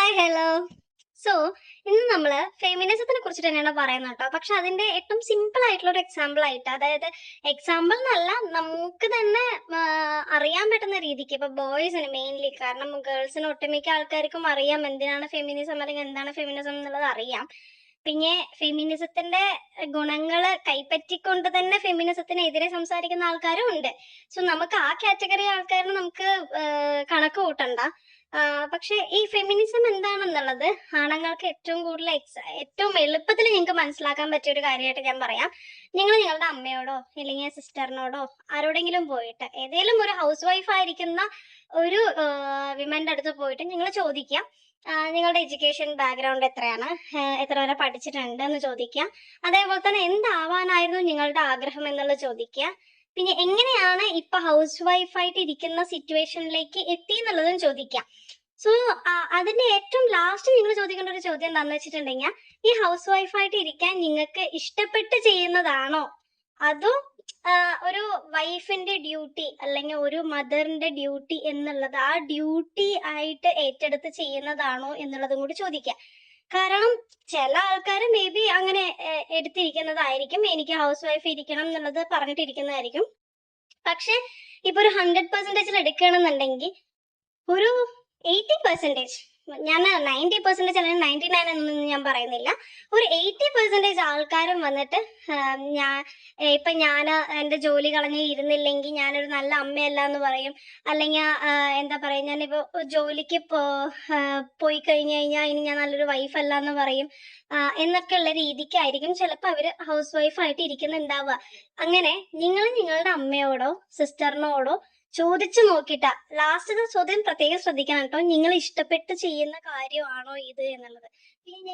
Hi hello. So ഇന്ന് നമ്മൾ ഫെമിനിസത്തിനെ കുറിച്ചിട്ട് തന്നെയാണ് പറയുന്നത് കേട്ടോ. പക്ഷെ അതിന്റെ ഏറ്റവും സിമ്പിൾ ആയിട്ടുള്ള ഒരു എക്സാമ്പിൾ ആയിട്ട്, അതായത് എക്സാമ്പിൾ എന്നല്ല, നമുക്ക് തന്നെ അറിയാൻ പറ്റുന്ന രീതിക്ക്. ഇപ്പൊ ബോയ്സിന് മെയിൻലി, കാരണം ഗേൾസിന് ഒട്ടുമിക്ക ആൾക്കാർക്കും അറിയാം എന്തിനാണ് ഫെമിനിസം അല്ലെങ്കിൽ എന്താണ് ഫെമിനിസം എന്നുള്ളത് അറിയാം. പിന്നെ ഫെമിനിസത്തിന്റെ ഗുണങ്ങള് കൈപ്പറ്റിക്കൊണ്ട് തന്നെ ഫെമിനിസത്തിനെതിരെ സംസാരിക്കുന്ന ആൾക്കാരും ഉണ്ട്. സോ നമുക്ക് ആ കാറ്റഗറി ആൾക്കാരിന് നമുക്ക് കണക്ക് കൂട്ടണ്ട. പക്ഷെ ഈ ഫെമിനിസം എന്താണെന്നുള്ളത് ആണുങ്ങൾക്ക് ഏറ്റവും കൂടുതൽ ഏറ്റവും എളുപ്പത്തിൽ നിങ്ങൾക്ക് മനസ്സിലാക്കാൻ പറ്റിയ ഒരു കാര്യമായിട്ട് ഞാൻ പറയാം. നിങ്ങൾ നിങ്ങളുടെ അമ്മയോടോ അല്ലെങ്കിൽ സിസ്റ്ററിനോടോ ആരോടെങ്കിലും പോയിട്ട്, ഏതെങ്കിലും ഒരു ഹൗസ് വൈഫ് ആയിരിക്കുന്ന ഒരു വിമന്റെ അടുത്ത് പോയിട്ട് നിങ്ങൾ ചോദിക്കാം, നിങ്ങളുടെ എഡ്യൂക്കേഷൻ ബാക്ക്ഗ്രൗണ്ട് എത്രയാണ്, എത്ര വരെ പഠിച്ചിട്ടുണ്ട് എന്ന് ചോദിക്കാം. അതേപോലെ തന്നെ എന്താവാനായിരുന്നു നിങ്ങളുടെ ആഗ്രഹം എന്നുള്ളത് ചോദിക്കുക. പിന്നെ എങ്ങനെയാണ് ഇപ്പൊ ഹൗസ് വൈഫായിട്ട് ഇരിക്കുന്ന സിറ്റുവേഷനിലേക്ക് എത്തി എന്നുള്ളതും ചോദിക്കാം. സോ അതിന്റെ ഏറ്റവും ലാസ്റ്റ് നിങ്ങൾ ചോദിക്കേണ്ട ഒരു ചോദ്യം എന്താണെന്ന് വെച്ചിട്ടുണ്ടെങ്കിൽ, ഈ ഹൗസ് വൈഫായിട്ട് ഇരിക്കാൻ നിങ്ങൾക്ക് ഇഷ്ടപ്പെട്ട് ചെയ്യുന്നതാണോ, അതോ ഒരു വൈഫിന്റെ ഡ്യൂട്ടി അല്ലെങ്കിൽ ഒരു മദറിന്റെ ഡ്യൂട്ടി എന്നുള്ളത് ആ ഡ്യൂട്ടി ആയിട്ട് ഏറ്റെടുത്ത് ചെയ്യുന്നതാണോ എന്നുള്ളതും കൂടി ചോദിക്കാം. കാരണം ചില ആൾക്കാർ മേ ബി അങ്ങനെ എടുത്തിരിക്കുന്നതായിരിക്കും, എനിക്ക് ഹൗസ് വൈഫ് ഇരിക്കണം എന്നുള്ളത് പറഞ്ഞിട്ടിരിക്കുന്നതായിരിക്കും. പക്ഷെ ഇപ്പൊ ഒരു 100% എടുക്കണമെന്നുണ്ടെങ്കിൽ ഒരു 80%, ഞാൻ 90% അല്ലെങ്കിൽ 99 എന്നൊന്നും ഞാൻ പറയുന്നില്ല, ഒരു 80% ആൾക്കാരും വന്നിട്ട് ഞാൻ എന്റെ ജോലി കളഞ്ഞ് ഇരുന്നില്ലെങ്കിൽ ഞാനൊരു നല്ല അമ്മയല്ല എന്ന് പറയും. അല്ലെങ്കിൽ എന്താ പറയാ, ഞാനിപ്പോ ജോലിക്ക് പോയി കഴിഞ്ഞു കഴിഞ്ഞാൽ ഇനി ഞാൻ നല്ലൊരു വൈഫ് അല്ല എന്ന് പറയും. എന്നൊക്കെയുള്ള രീതിക്കായിരിക്കും ചിലപ്പോൾ അവര് ഹൗസ് വൈഫ് ആയിട്ട് ഇരിക്കുന്നുണ്ടാവുക. അങ്ങനെ നിങ്ങൾ നിങ്ങളുടെ അമ്മയോടോ സിസ്റ്ററിനോടോ ചോദിച്ചു നോക്കിട്ടാ ലാസ്റ്റ് ചോദ്യം പ്രത്യേകം ശ്രദ്ധിക്കണം കേട്ടോ, നിങ്ങൾ ഇഷ്ടപ്പെട്ട് ചെയ്യുന്ന കാര്യമാണോ ഇത് എന്നുള്ളത്. പിന്നെ